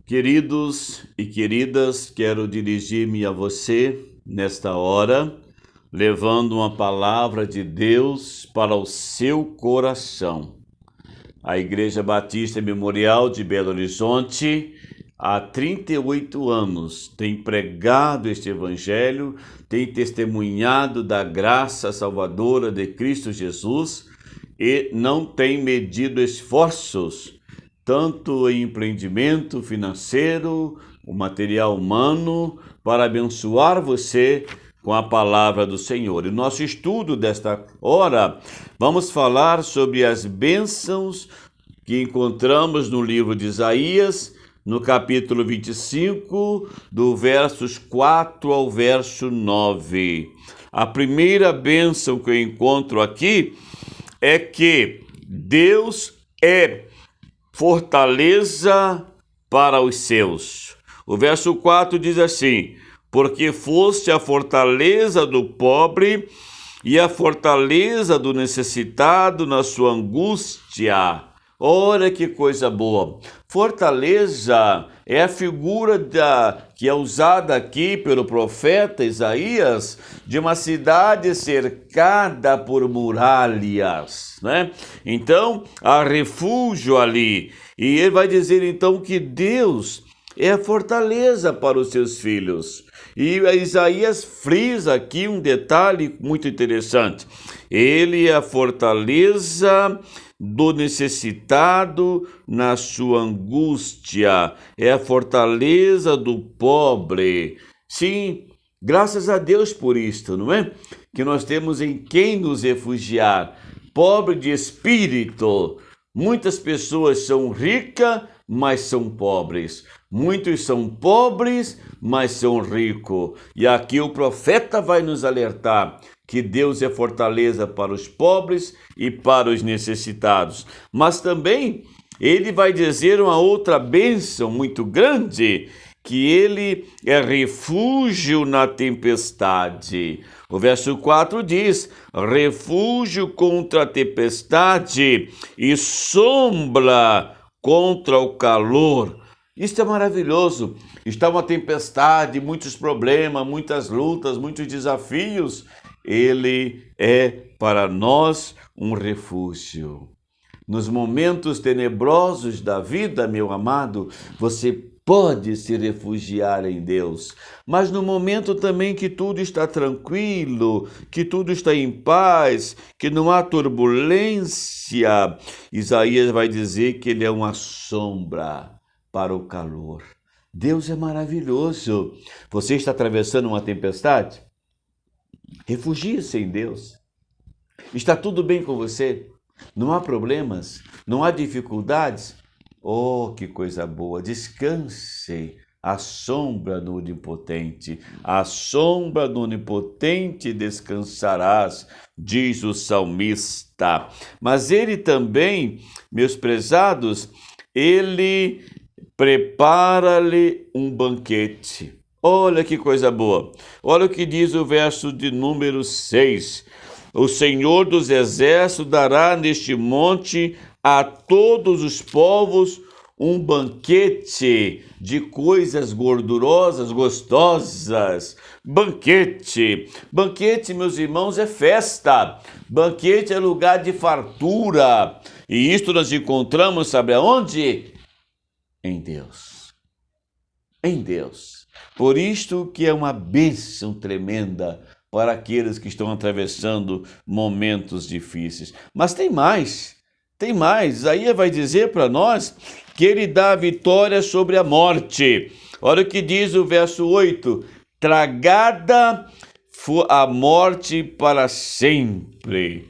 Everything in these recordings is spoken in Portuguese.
Queridos e queridas, quero dirigir-me a você nesta hora, levando uma palavra de Deus para o seu coração. A Igreja Batista Memorial de Belo Horizonte, há 38 anos, tem pregado este Evangelho, tem testemunhado da graça salvadora de Cristo Jesus e não tem medido esforços tanto em empreendimento financeiro, o material humano, para abençoar você com a palavra do Senhor. E nosso estudo desta hora, vamos falar sobre as bênçãos que encontramos no livro de Isaías, no capítulo 25, do versos 4 ao verso 9. A primeira bênção que eu encontro aqui é que Deus é fortaleza para os seus. O verso 4 diz assim: porque foste a fortaleza do pobre e a fortaleza do necessitado na sua angústia. Olha que coisa boa! Fortaleza é a figura que é usada aqui pelo profeta Isaías de uma cidade cercada por muralhas, né? Então, há refúgio ali. E ele vai dizer então que Deus é a fortaleza para os seus filhos. E Isaías frisa aqui um detalhe muito interessante. Ele é a fortaleza do necessitado na sua angústia, é a fortaleza do pobre. Sim, graças a Deus por isto, não é? Que nós temos em quem nos refugiar. Pobre de espírito. Muitas pessoas são ricas, mas são pobres. Muitos são pobres, mas são ricos. E aqui o profeta vai nos alertar que Deus é fortaleza para os pobres e para os necessitados. Mas também ele vai dizer uma outra bênção muito grande, que ele é refúgio na tempestade. O verso 4 diz: refúgio contra a tempestade e sombra contra o calor. Isso é maravilhoso. Está uma tempestade, muitos problemas, muitas lutas, muitos desafios. Ele é para nós um refúgio. Nos momentos tenebrosos da vida, meu amado, você pode se refugiar em Deus. Mas no momento também que tudo está tranquilo, que tudo está em paz, que não há turbulência, Isaías vai dizer que ele é uma sombra para o calor. Deus é maravilhoso. Você está atravessando uma tempestade? Refugie-se em Deus. Está tudo bem com você? Não há problemas? Não há dificuldades? Oh, que coisa boa! Descanse à sombra do Onipotente. À sombra do Onipotente descansarás, diz o salmista. Mas ele também, meus prezados, ele prepara-lhe um banquete. Olha que coisa boa. Olha o que diz o verso de número 6. O Senhor dos Exércitos dará neste monte a todos os povos um banquete de coisas gordurosas, gostosas. Banquete. Banquete, meus irmãos, é festa. Banquete é lugar de fartura. E isto nós encontramos, sabe aonde? Em Deus. Em Deus. Por isto que é uma bênção tremenda para aqueles que estão atravessando momentos difíceis. Mas tem mais. Isaías vai dizer para nós que ele dá a vitória sobre a morte. Olha o que diz o verso 8. Tragada foi a morte para sempre.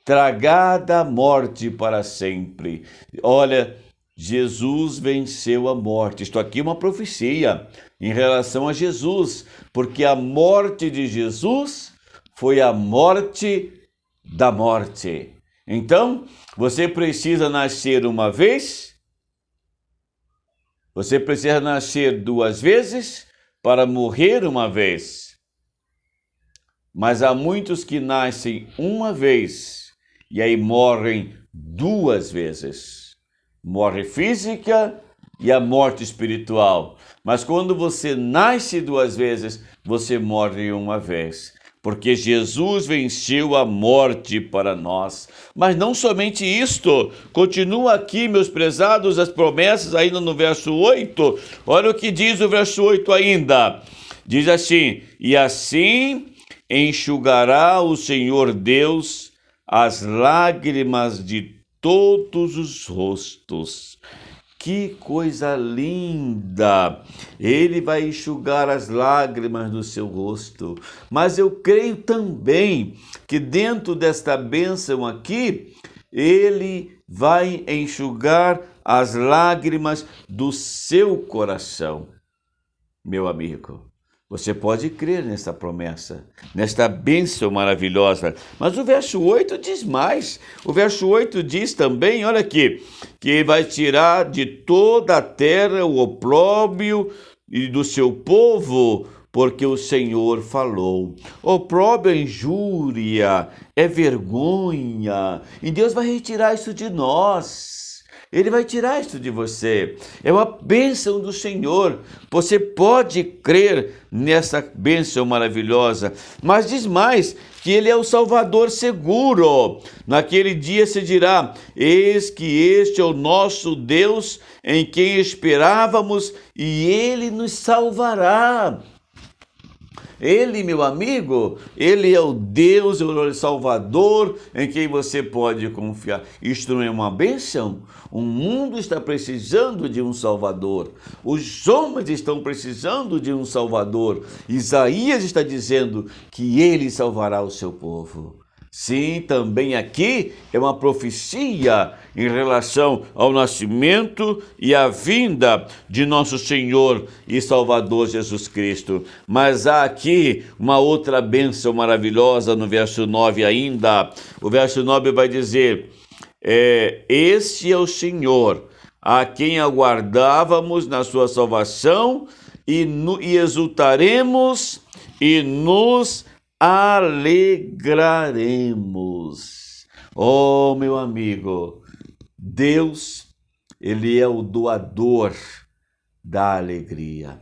Tragada a morte para sempre. Olha, Jesus venceu a morte. Isto aqui é uma profecia em relação a Jesus, porque a morte de Jesus foi a morte da morte. Então, você precisa nascer uma vez, você precisa nascer duas vezes para morrer uma vez. Mas há muitos que nascem uma vez e aí morrem duas vezes. Morre física, e a morte espiritual. Mas quando você nasce duas vezes, você morre uma vez. Porque Jesus venceu a morte para nós. Mas não somente isto, continua aqui, meus prezados, as promessas ainda no verso 8. Olha o que diz o verso 8 ainda. Diz assim: e assim enxugará o Senhor Deus as lágrimas de todos os rostos. Que coisa linda! Ele vai enxugar as lágrimas do seu rosto. Mas eu creio também que dentro desta bênção aqui, ele vai enxugar as lágrimas do seu coração. Meu amigo, você pode crer nesta promessa, nesta bênção maravilhosa. Mas o verso 8 diz mais. O verso 8 diz também, olha aqui, que vai tirar de toda a terra o opróbrio e do seu povo, porque o Senhor falou. Opróbrio é injúria, é vergonha, e Deus vai retirar isso de nós. Ele vai tirar isso de você. É uma bênção do Senhor. Você pode crer nessa bênção maravilhosa. Mas diz mais, que Ele é o Salvador seguro. Naquele dia se dirá: eis que este é o nosso Deus, em quem esperávamos, e Ele nos salvará. Ele, meu amigo, Ele é o Deus, o Salvador, em quem você pode confiar. Isto não é uma bênção? O mundo está precisando de um Salvador. Os homens estão precisando de um Salvador. Isaías está dizendo que Ele salvará o seu povo. Sim, também aqui é uma profecia em relação ao nascimento e à vinda de nosso Senhor e Salvador Jesus Cristo. Mas há aqui uma outra bênção maravilhosa no verso 9 ainda. O verso 9 vai dizer: este é o Senhor, a quem aguardávamos na sua salvação, e exultaremos e nos alegraremos. Oh, meu amigo, Deus, Ele é o doador da alegria.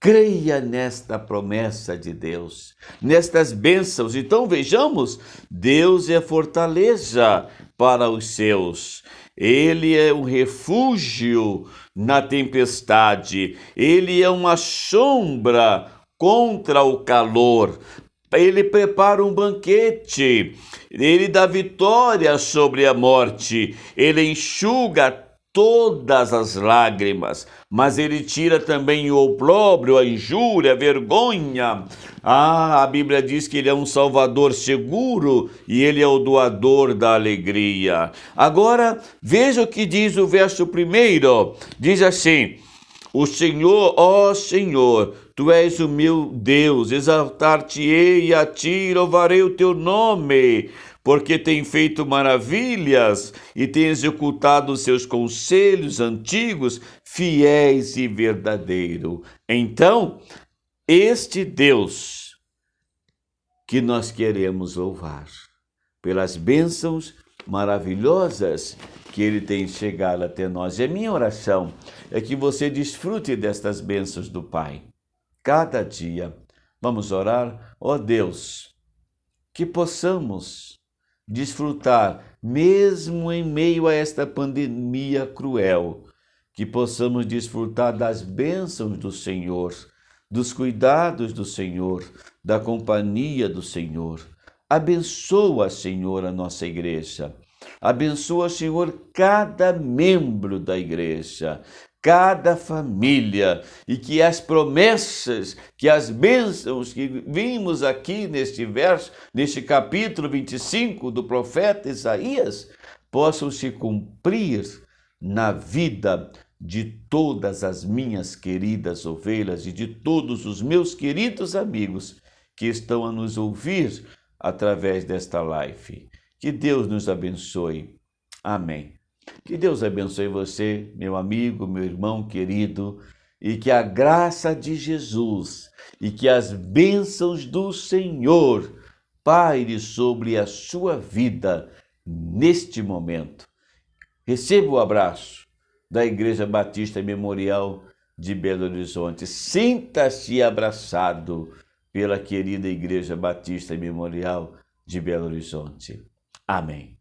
Creia nesta promessa de Deus, nestas bênçãos. Então vejamos, Deus é fortaleza para os seus. Ele é um refúgio na tempestade. Ele é uma sombra contra o calor. Ele prepara um banquete, ele dá vitória sobre a morte, ele enxuga todas as lágrimas, mas ele tira também o opróbrio, a injúria, a vergonha. A Bíblia diz que ele é um Salvador seguro e ele é o doador da alegria. Agora, veja o que diz o verso 1, diz assim: o Senhor, ó Senhor, Tu és o meu Deus, exaltar-te-ei e a ti louvarei o teu nome, porque tem feito maravilhas e tem executado os seus conselhos antigos, fiéis e verdadeiros. Então, este Deus que nós queremos louvar, pelas bênçãos maravilhosas que Ele tem chegado até nós. E a minha oração é que você desfrute destas bênçãos do Pai. Cada dia, vamos orar, ó Deus, que possamos desfrutar, mesmo em meio a esta pandemia cruel, que possamos desfrutar das bênçãos do Senhor, dos cuidados do Senhor, da companhia do Senhor. Abençoa, Senhor, a nossa igreja. Abençoa, Senhor, cada membro da igreja, cada família, e que as promessas, que as bênçãos que vimos aqui neste verso, neste capítulo 25 do profeta Isaías, possam se cumprir na vida de todas as minhas queridas ovelhas e de todos os meus queridos amigos que estão a nos ouvir através desta live. Que Deus nos abençoe. Amém. Que Deus abençoe você, meu amigo, meu irmão querido, e que a graça de Jesus e que as bênçãos do Senhor paire sobre a sua vida neste momento. Receba o abraço da Igreja Batista Memorial de Belo Horizonte. Sinta-se abraçado pela querida Igreja Batista Memorial de Belo Horizonte. Amém.